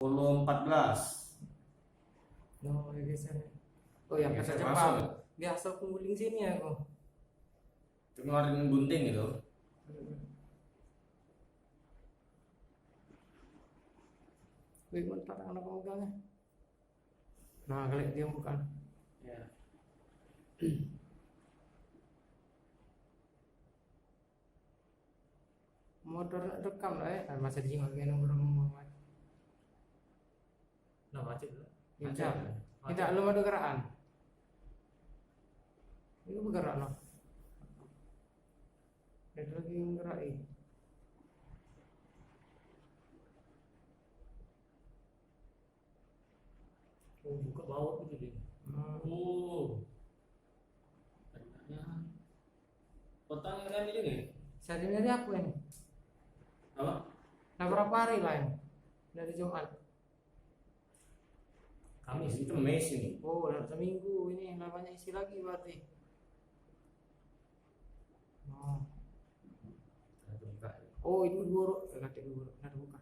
14. No, biasa. Oh, yang kata Jepang. Biasa aku guling sini aku. Itu ngeluarin gunting itu. Wih, mantap anak pemegangnya. Nah, kali dia bukan. Ya. Motor nak rekam lah ya. Masa dia ngomongin orang ngomong. Nah, macet. Macam. Tidak belum ada gerakan. Ini bergerak no. Ada lagi yang gerak ini. Oh, buka bawah gitu dia. Oh. Ternyata potongnya kan ini nih. Sehari dari apa ini? Apa? Nah, berapa hari lah ini? Dari Jumat. Kamis Itu mes ini. Oh, dalam seminggu ini namanya isi lagi berarti. Oh, Ada buka. oh itu guru. Kata guru. Ada buka.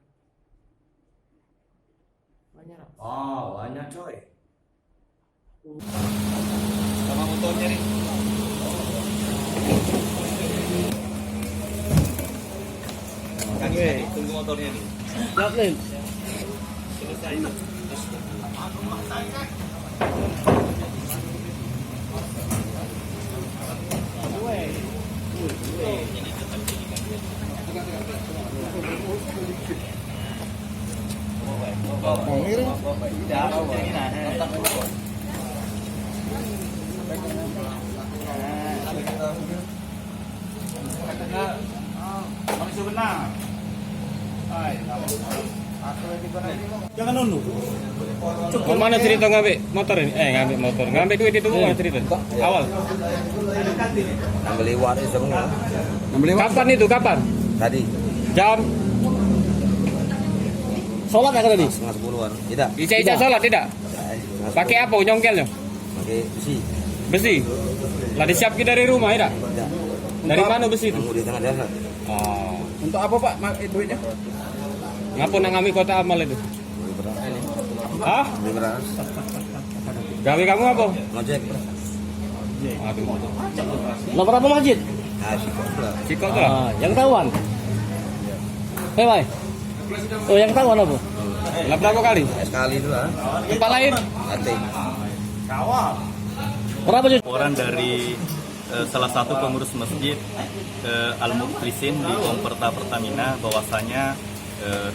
Banyak lah. Oh, banyak coy. Sama motornya nih. Makanya tunggu motornya nih. Jalan. Selesai. Jangan nunduk. Kemana cerita ngambil motor ini? Ngambil motor. Ngambil duit itu mana cerita? Awal. Ngambil lewat itu semua. Kapan itu? Kapan? Tadi Jam sholat nggak tadi? setengah 10-an. Tidak. Ica sholat tidak? Pakai apa? Nyongkelnya? Pakai besi. Besi. Lah disiapkan dari rumah tidak? Tidak. Dari mana besi itu? Nunggu di tengah dasar. Oh. Untuk apa Pak duitnya? Ngapa nak ngambil kota amal itu? Beli beras. Hah? Beli beras. Gawe kamu apa? Ngojek. Aduh. Nomor apa masjid? Ah, sikok pula. Cikok tuh lah. Yang tahuan. Hei, oh, yang tahuan apa? Lah berapa kali? Sekali itu lah. Tempat lain? Ate. Berapa juta? Laporan dari salah satu pengurus masjid Al-Mukhlisin di Komperta Pertamina bahwasanya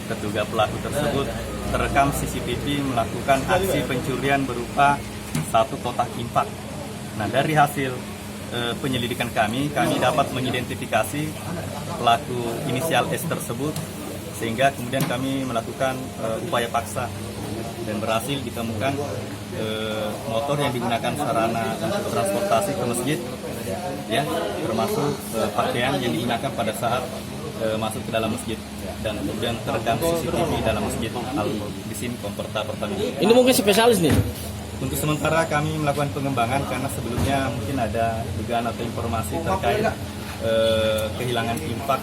terduga pelaku tersebut terekam CCTV melakukan aksi pencurian berupa satu kotak infak. Nah, dari hasil penyelidikan kami dapat mengidentifikasi pelaku inisial S tersebut, sehingga kemudian kami melakukan upaya paksa dan berhasil ditemukan motor yang digunakan sarana untuk transportasi ke masjid, ya, termasuk pakaian yang digunakan pada saat masuk ke dalam masjid, dan kemudian terekam CCTV dalam masjid Al-Mukhlisin Komperta Pertamina. Ini mungkin spesialis nih. Untuk sementara kami melakukan pengembangan karena sebelumnya mungkin ada dugaan atau informasi terkait kehilangan infak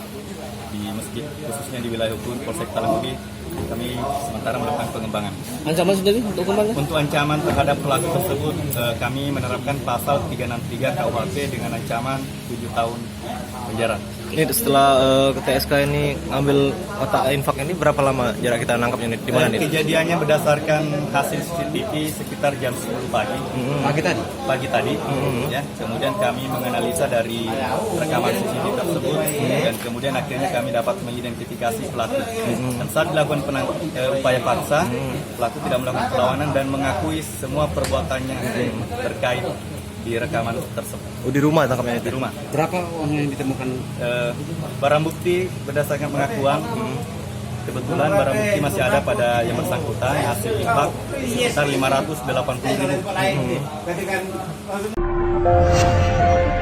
di masjid, khususnya di wilayah hukum Polsek Talembugi. Kami sementara melakukan pengembangan. Ancaman sendiri untuk kemana? Untuk ancaman terhadap pelaku tersebut, kami menerapkan pasal 363 KUHP dengan ancaman 7 tahun penjara. Ini setelah TSK ini ngambil kotak infak ini berapa lama jarak kita nangkapnya ini? Di mana nih? Kejadiannya berdasarkan hasil CCTV sekitar jam 10 pagi. Pagi tadi. Ya. Kemudian kami menganalisa dari rekaman CCTV tersebut dan kemudian akhirnya kami dapat mengidentifikasi pelaku. Dan saat dilakukan upaya paksa, pelaku tidak melakukan perlawanan dan mengakui semua perbuatannya terkait di rekaman tersebut. Oh, di rumah tangkapnya itu? Di rumah. Berapa uang yang ditemukan? Barang bukti berdasarkan pengakuan, kebetulan barang bukti masih ada pada yang bersangkutan, hasil infak sekitar 580.000.